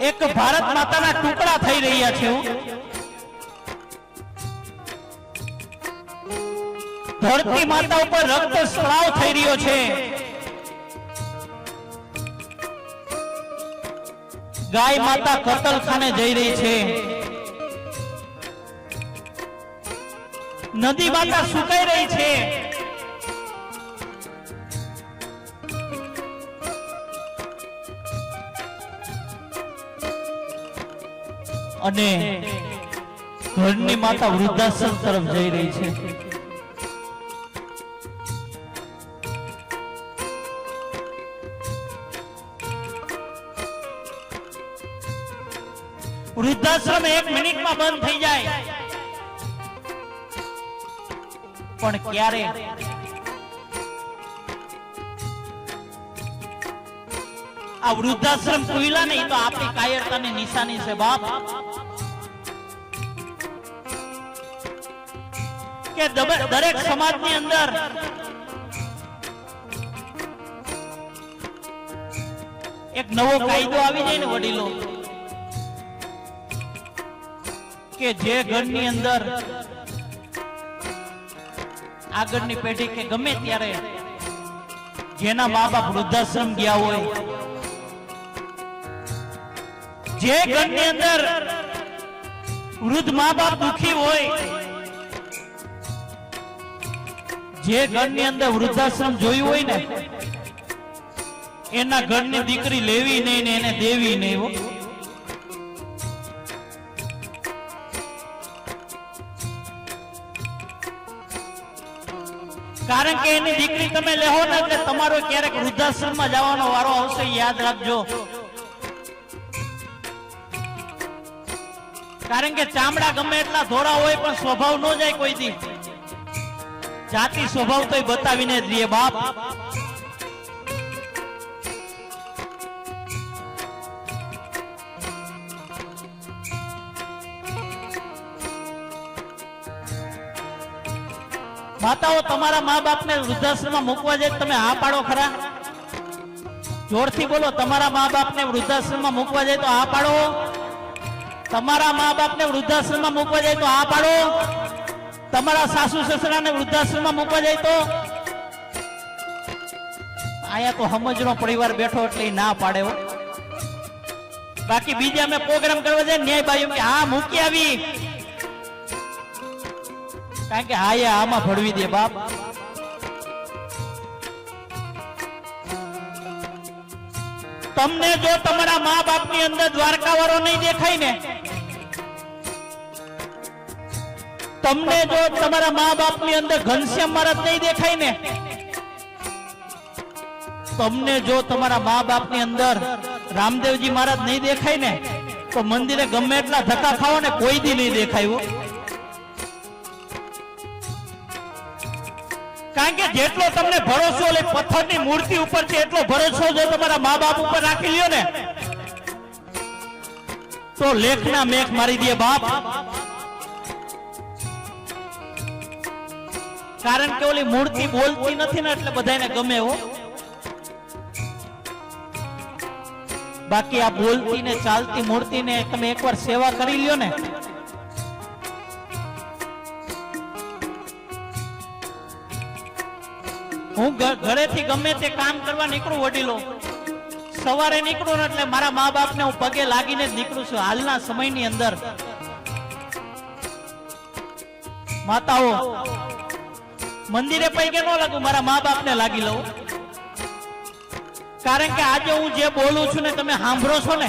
એક ભારત માતાના ટુકડા થઈ રહ્યા છે। ધરતી માતા ઉપર રક્ત સ્રાવ થઈ રહ્યો છે। ગાય માતા કતલખાને જઈ રહી છે। નદી માતા સુકાઈ રહી છે। અને ઘરની માતા વૃદ્ધાશ્રમ તરફ જઈ રહી છે। વૃદ્ધાશ્રમ 1 મિનિટમાં બંધ થઈ જાય, પણ ક્યારે આ વૃદ્ધાશ્રમ ખુલ્લા નહીં તો આપણી કાયરતાની નિશાની છે બાપ। કે દરેક સમાજની અંદર એક નવો કાયદો આવી જાય ને વડીલો, કે જે ઘરની અંદર આગળની પેઢી કે ગમે ત્યારે જેના મા બાપ વૃદ્ધાશ્રમ ગયા હોય, જે ઘરની અંદર વૃદ્ધ મા બાપ દુખી હોય, જે ઘરની અંદર વૃદ્ધાશ્રમ જોયું હોય ને, એના ઘરની દીકરી લેવી નહીં ને એને દેવી નહીં। કારણ કે એની દીકરી તમે લેહો ને એટલે તમારો ક્યારેક વૃદ્ધાશ્રમમાં જવાનો વારો આવશે, યાદ રાખજો। કારણ કે ચામડા ગમે એટલા ધોળા હોય પણ સ્વભાવ ન જાય કોઈ દી, જાતિ સ્વભાવ તો બતાવીને જ રહીએ બાપ। માતાઓ તમારા મા બાપને વૃદ્ધાશ્રમમાં મૂકવા જાય તમે હા પાડો ખરા? જોરથી બોલો, તમારા મા બાપને વૃદ્ધાશ્રમમાં મૂકવા જાય તો હા પાડો? તમારા મા બાપને વૃદ્ધાશ્રમમાં મૂકવા જાય તો હા પાડો? તમારા સાસુ સસરાને વૃદ્ધાશ્રમમાં મૂકવા જાય તો? આયા તો સમજનો પરિવાર બેઠો એટલે ના પાડે હો। બાકી બીજા અમે પ્રોગ્રામ કરવા જાય ન્યાય બાયું કે હા મૂકી આવી, કારણ કે હા આમાં ભળવી દે બાપ। તમને જો તમારા મા બાપની અંદર દ્વારકા વાળો નહીં દેખાય ને, તમને જો તમારા મા બાપની અંદર ઘનશ્યામ મહારાજ નહીં દેખાય ને, તમને જો તમારા મા બાપની અંદર રામદેવજી મહારાજ નહીં દેખાય ને, તો મંદિરે ગમે એટલા ધક્કા ખાઓ ને કોઈ દી નહીં દેખાય। કારણ કે જેટલો તમને ભરોસો લે પથ્થરની મૂર્તિ ઉપર છે એટલો ભરોસો જો તમારા મા બાપ ઉપર રાખી લ્યો ને તો લેખના મેઘ મારી દે બાપ। કારણ કે ઓલી મૂર્તિ બોલતી નથી ને એટલે બધાને ગમે હો। બાકી આ બોલતી ને ચાલતી મૂર્તિને તમે એકવાર સેવા કરી લ્યો ને, હું ઘરેથી ગમે તે કામ કરવા નીકળું વડીલો, સવારે નીકળું ને એટલે મારા મા બાપને હું પગે લાગીને જ નીકળું છું। હાલના સમયની અંદર માતાઓ મંદિરે પૈકે ન લાગુ, મારા મા બાપને લાગી લઉં। કારણ કે આજે હું જે બોલું છું ને તમે સાંભળો છો ને,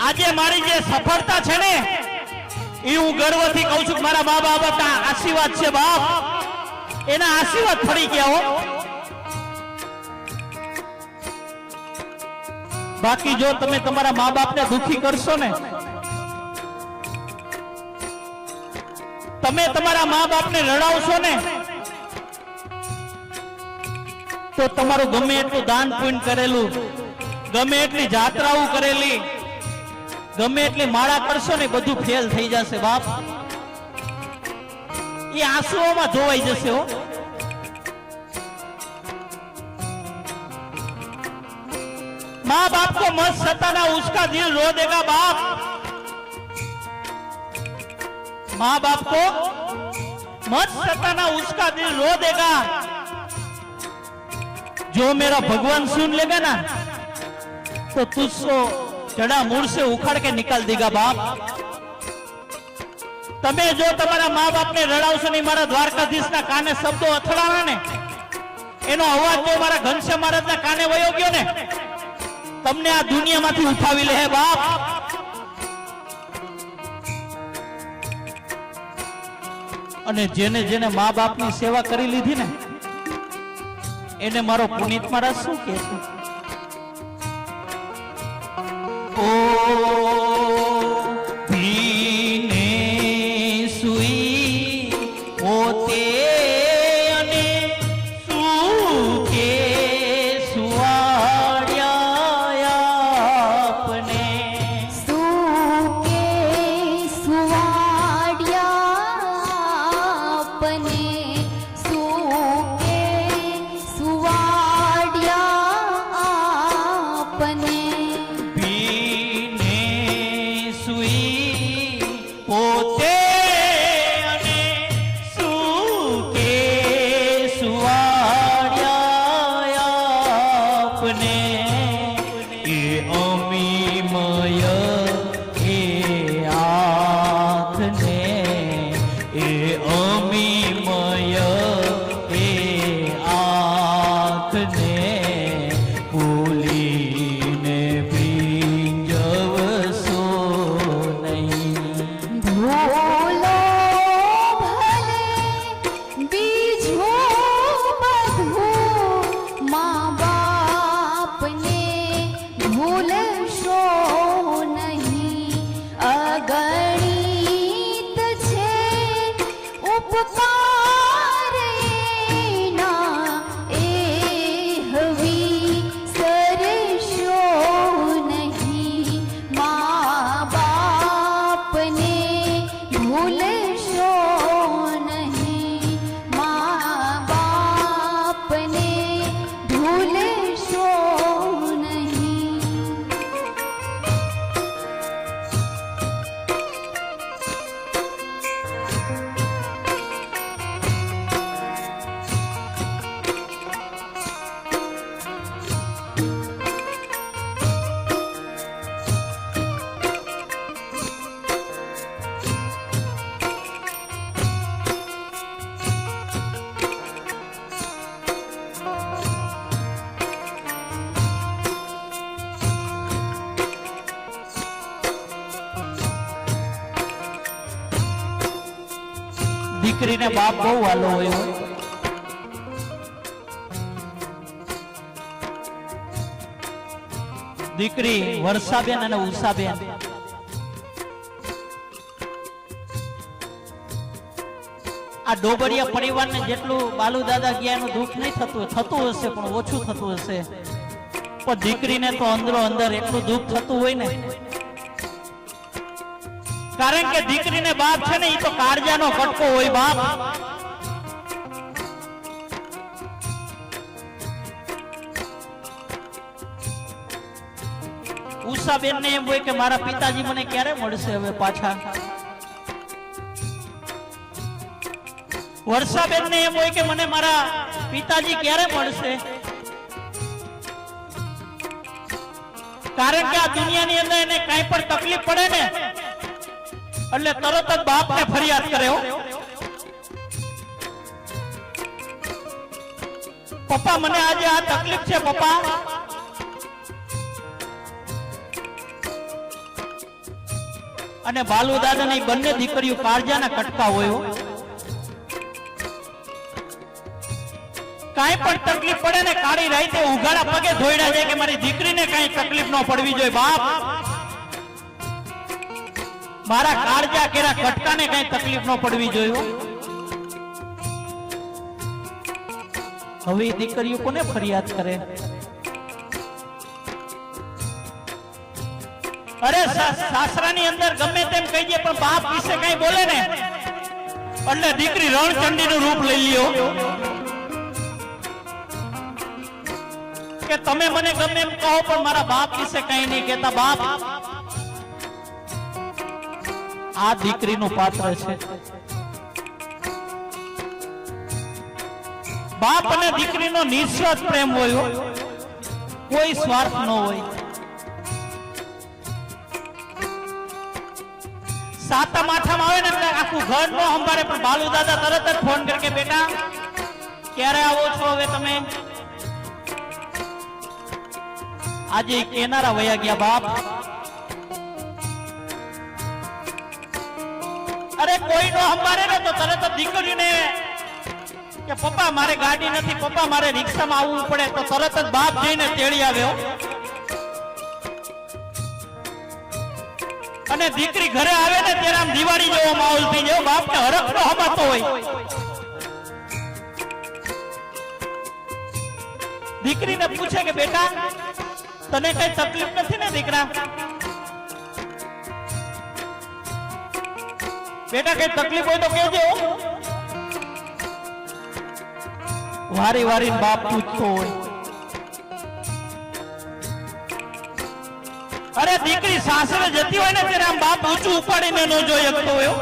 આજે મારી જે સફળતા છે ને એ હું ગર્વથી કહું છું, મારા મા બાપના આશીર્વાદ છે બાપ, એના આશીર્વાદ ફરી ગયા હો। બાકી જો તમે તમારા મા બાપને દુખી કરશો ને, તમે તમારા મા બાપને રડાવશો ને, તો તમારું ગમે એટલું દાન પુણ્ય કરેલું, ગમે એટલી જાત્રાઓ કરેલી, ગમે એટલી માળા કરશો ને બધું ફેલ થઈ જશે બાપ। એ આંસુઓમાં ધોવાઈ જશે હો। माँ बाप को मत सताना, उसका दिल रो देगा बाप। माँ बाप को मत सताना, उसका दिल रो देगा। जो मेरा भगवान सुन लेगा ना तो तुझको जड़ा मूળ से उखाड़ के निकाल देगा बाप। તમે જો તમારા મા બાપને રડાવશો નહીં, મારા દ્વારકાધીશના કાને શબ્દો અથડાણા ને, એનો અવાજ જો મારા ઘનશ્યામ મહારાજના કાને વયો ગયો ને, તમને આ દુનિયામાંથી ઉઠાવી લે બાપ। અને જેને જેને મા બાપની સેવા કરી લીધી ને એને મારો પુનિત મહારાજ શું કહે છે? ઓ ભીને સુઈ પોતે અને સુકે સુવાડ્યા આપને, સુકે સુવાડ્યા આપને, સુકે સુવાડ્યા આપને, ભીને સુઈ પોતે અને સુકે સુવાડ્યા આપને, એ અમીમય એ આંખને, એ અમીમય એ આંખને ભૂલીને ભીંજવશો નહીં। ભૂલો ભલે બીજું બધું, મા બાપને ભૂલશો નહીં। અગણિત છે ઉપકાર એના, એ હવી સરશો નહીં। મા બાપને ભૂલશો નહીં, મા બાપને ભૂલશો નહીં। દીકરીને બાપ બહુ વાલો હોય। દીકરી વર્ષાબેન અને ઉષાબેન આ ડોબરિયા પરિવારને જેટલું બાલુ દાદા ગયા એનું દુઃખ નહીં થતું હશે, પણ ઓછું થતું હશે। પણ દીકરીને તો અંદરો અંદર એટલું દુઃખ થતું હોય ને, કારણ કે દીકરીને બાપ છે ને એ તો કાળજાનો કટકો હોય બાપ। ઉષાબેન ને એમ હોય કે મારા પિતાજી મને ક્યારે મળશે હવે પાછા। વર્ષાબેન ને એમ હોય કે મને મારા પિતાજી ક્યારે મળશે, કારણ કે આ દુનિયાની અંદર એને કઈ પણ તકલીફ પડે ને એટલે તરત જ બાપને ફરિયાદ કરે હો, પપ્પા મને આજે આ તકલીફ છે પપ્પા। અને બાલુ દાદાની બંને દીકરીઓ કાળજાના કટકા હોય, કાંઈ પણ તકલીફ પડે ને કાળી રાતે ઉઘાડા પગે ધોઈડા જાય કે મારી દીકરીને કાંઈ તકલીફ ન પડવી જોઈએ બાપ। મારા કાળજા કેરા કટકાને કાંઈ તકલીફ ન પડવી જોઈએ। હવે દીકરીઓ કોને ફરિયાદ કરે? અરે સાસરાની અંદર ગમે તેમ કહી દે પણ બાપ વિશે કઈ બોલે ને એટલે દીકરી રણચંડીનું રૂપ લઈ લ્યો। કે તમે મને ગમે એમ કહો પણ મારા બાપ વિશે કઈ નહીં કહેતા. બાપ આ દીકરીનું પાત્ર છે. બાપ અને દીકરીનો નિસ્વાર્થ પ્રેમ હોય, કોઈ સ્વાર્થ ન હોય. સાતમ આઠમ આવે ને એટલે આખું ઘર નો સંભાળે પણ બાલુ દાદા તરત જ ફોન કરે કે બેટા ક્યારે આવો છો હવે તમે? આજે કેનારા વયા ગયા બાપ. અરે કોઈ નો સંભાળે ને તો તરત જ દીકરીને કે પપ્પા મારે ગાડી નથી, પપ્પા મારે રિક્ષામાં આવવું પડે, તો તરત જ બાપ જઈને તેડી આવ્યો. અને દીકરી ઘરે આવે ને ત્યારે આમ દિવાળી જેવો માહોલ થઈ જાય. બાપને હરખ નો હમાતો હોય. દીકરીને પૂછે કે બેટા તને કઈ તકલીફ નથી ને દીકરા? બેટા કઈ તકલીફ હોય તો કહેજો. વારી વારી બાપ પૂછતો હોય. અરે દીકરી સાસરે જતી હોય ને ત્યારે આમ બાપ ઊંચું ઉપાડીને ન જોઈ શકતો હોય.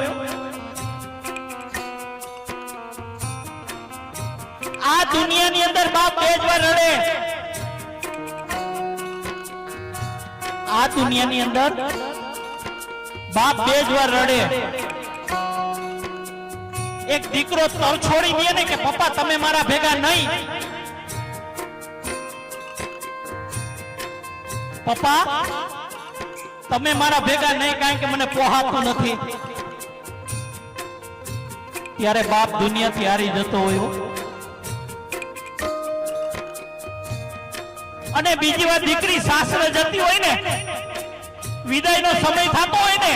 આ દુનિયાની અંદર બાપ બે જ વાર રડે. આ દુનિયાની અંદર બાપ બે જ વાર રડે. એક દીકરો તર છોડી દે ને કે પપ્પા તમે મારા ભેગા નહીં, પપ્પા તમે મારા ભેગા નહીં કારણ કે મને પોહાતું નથી, ત્યારે બાપ દુનિયાથી હારી જતો હોય. અને બીજી વાર દીકરી સાસરે જતી હોય ને, વિદાયનો સમય થતો હોય ને,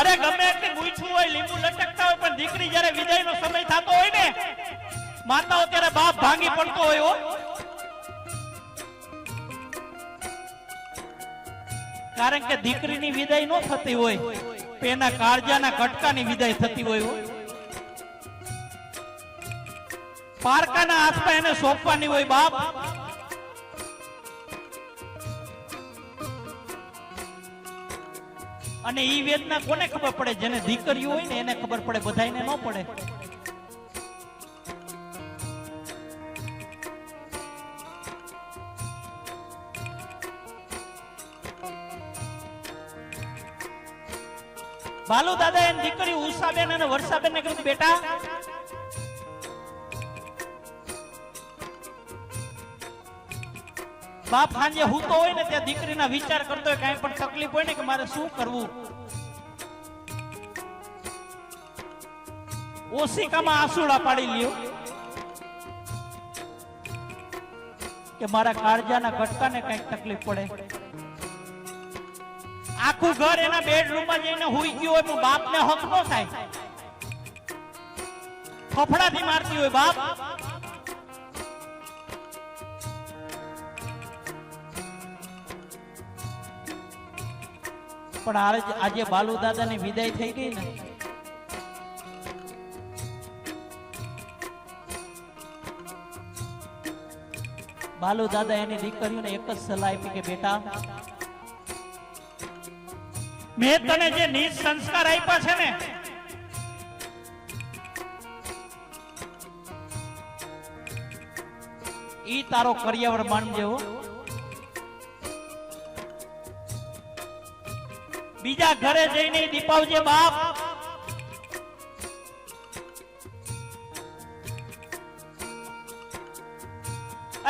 અરે ગમે એટલી મૂછું હોય, લીંબુ લટકતા હોય, પણ દીકરી જ્યારે વિદાયનો સમય થતો હોય ને માતાઓ, ત્યારે બાપ ભાંગી પડતો હોય. કારણ કે દીકરીની વિદાય ન થતી હોય, એના કાળજાના કટકાની વિદાય થતી હોય. પારકાના હાથમાં એને સોંપવાની હોય બાપ. અને ઈ વેદના કોને ખબર પડે? જેને દીકરીઓ હોય ને એને ખબર પડે, બધાયને ન પડે. બાલુ દાદા એની દીકરી ઉષાબેન અને વર્ષાબેન ને કહ્યું બેટા બાપ સાંજે હૂતો હોય ને ત્યાં દીકરીના વિચાર કરતો હોય, કઈ પણ તકલીફ હોય ને કે મારે શું કરવું. ઓશિકામાં આંસુડા પાડી લ્યો કે મારા કાળજાના કટકાને કઈક તકલીફ પડે. આખું ઘર એના બેડરૂમમાં જઈને હુઈ ગયું હોય, બાપને હક ન થાય. ફફડાથી મારતી હોય બાપ. પણ આજે બાલુ દાદાની વિદાય થઈ ગઈ ને, બાલુ દાદા એની દીકરીઓને એક જ સલાહ આપી કે બેટા મેં તને જે નીચ સંસ્કાર આપ્યા છે ને ઈ તારો કરિયાવર માનજે. બીજા ઘરે જઈને દીપાવજે બાપ.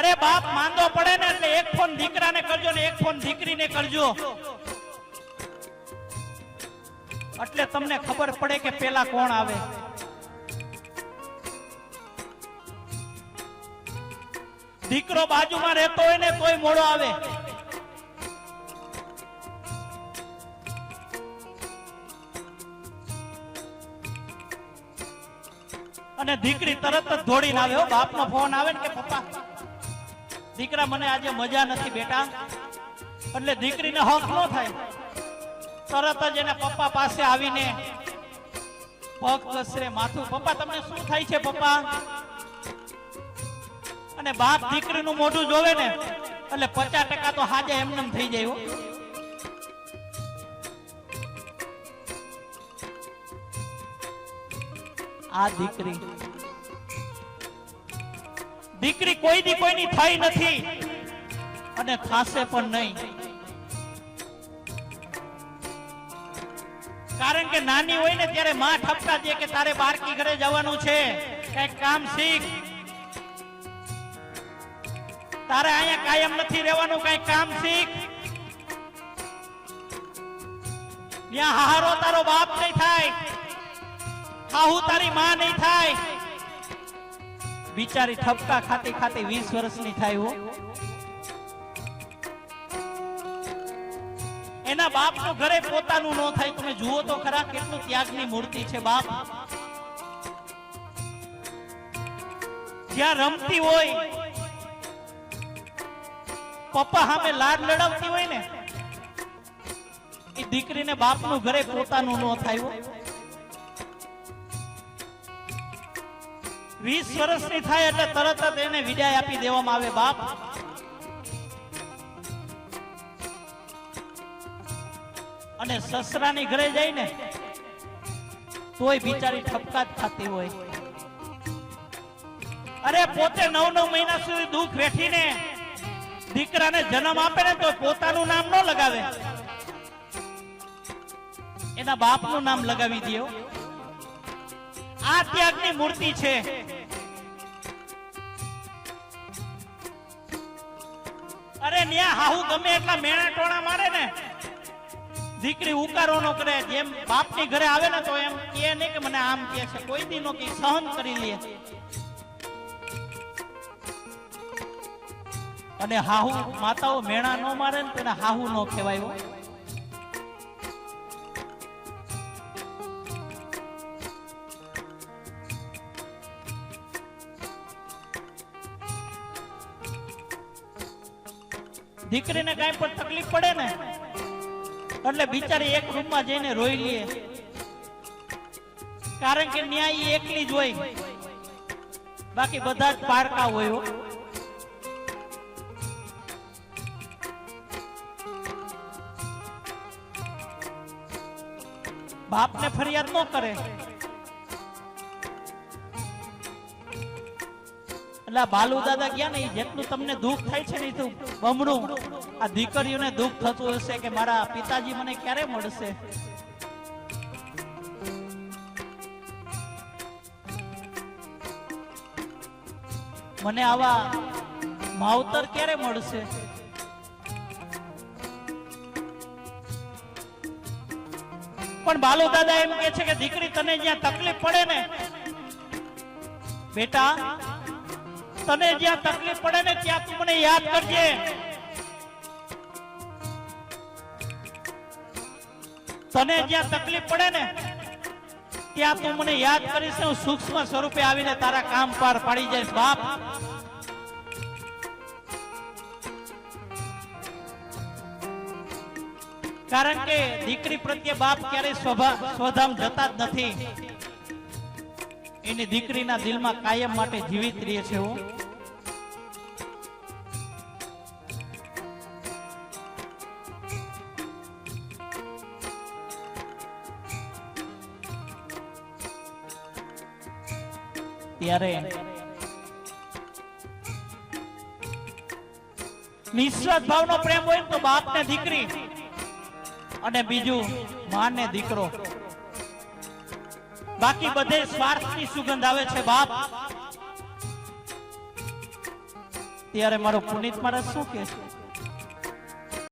અરે બાપ માંદો પડે ને એટલે એક ફોન દીકરાને કરજો ને એક ફોન દીકરીને કરજો, એટલે તમને ખબર પડે કે પેલા કોણ આવે. દીકરો બાજુમાં રહેતો હોય ને તોય મોડો આવે. અને દીકરી તરત જ દોડીને આવે. બાપનો ફોન આવે ને કે પપ્પા દીકરા મને આજે મજા નથી બેટા, એટલે દીકરીને હક ન થાય. તરત જ એના પપ્પા પાસે આવીને પગ ઘસરે, માથું, પપ્પા તમને શું થાય છે પપ્પા? અને બાપ દીકરીનું મોઢું જોવે ને એટલે 50% તો હાજે એમનેમ થઈ જાય હો. આ દીકરી કોઈ દી કોઈની થઈ નથી અને થાશે પણ નહીં. કારણ કે નાની હોય ને ત્યારે માં ઠપકા દે કે તારે બારકી ઘરે જવાનું છે, કઈક કામ શીખ, તારે અહીંયા કાયમ નથી રહેવાનું, કઈક કામ શીખ. ત્યાં હારો તારો બાપ નહીં થાય, હાહુ તારી માં નહીં થાય. બિચારી ઠપકા ખાતી ખાતી 20 વર્ષની થાય હો. એના બાપનું ઘરે પોતાનું ન થાય. તમે જુઓ તો ખરા કેટલું ત્યાગની મૂર્તિ છે બાપ. જ્યાં રમતી હોય, પપ્પા સામે લાડ લડાવતી હોય ને, એ દીકરીને બાપનું ઘરે પોતાનું ન થાય. 20 વર્ષની થાય એટલે તરત જ એને વિદાય આપી દેવામાં આવે બાપ. અને સસરાની ઘરે જાય ને તોય બિચારી ઠપકા જ ખાતી હોય. અરે પોતે 9 મહિના સુધી દુઃખ વેઠીને દીકરાને જન્મ આપે ને તો પોતાનું નામ ન લગાવે, એના બાપનું નામ લગાવી દે. આ ત્યાગની મૂર્તિ છે. અરે ન્યા હાહુ ગમે એટલા મેણા ટોણા મારે ને, દીકરી ઉકારો ન કરે. જેમ બાપની ઘરે આવે ને તો એમ કે નહીં કે મને આમ કે છે, કોઈ દી નો કે સહન કરી લે. અને હાહુ માતાઓ મેણા ન મારે ને તેને હાહુ ન કહેવાય. દીકરીને કઈ પણ તકલીફ પડે ને એટલે બિચારી એક રૂમમાં જઈને રોઈ લે. કારણ કે ન્યાય એકલી જ હોય, બાકી બધા જ પારકા હોય. બાપને ફરિયાદ ન કરે. એટલે બાલુ દાદા ગયા ને, જેટલું તમને દુઃખ થાય છે ને એ તો બમણું આ દીકરીઓને દુઃખ થતું હશે કે મારા પિતાજી મને ક્યારે મળશે. મને આવા માવતર ક્યારે મળશે. પણ બાલુ દાદા એમ કે છે કે દીકરી તને જ્યાં તકલીફ પડે ને બેટા, તને જ્યાં તકલીફ પડે ને ત્યાં તું મને યાદ કરજે. તને જ્યાં તકલીફ પડે ને ત્યાં તું મને યાદ કરીશ, હું સૂક્ષ્મ સ્વરૂપે આવીને તારા કામ પાર પાડી જઈશ બાપ. કારણ કે દીકરી પ્રત્યે બાપ ક્યારેય સ્વધામ જતા જ નથી. એની દીકરીના દિલમાં કાયમ માટે જીવિત રહે છે. ત્યારે નિસ્વાર્થ ભાવનો પ્રેમ હોય તો બાપ ને દીકરી, અને બીજું માં ને દીકરો. બાકી બધે સ્વાર્થની સુગંધ આવે છે બાપ. ત્યારે મારો પુનિત મારા શું કે છે,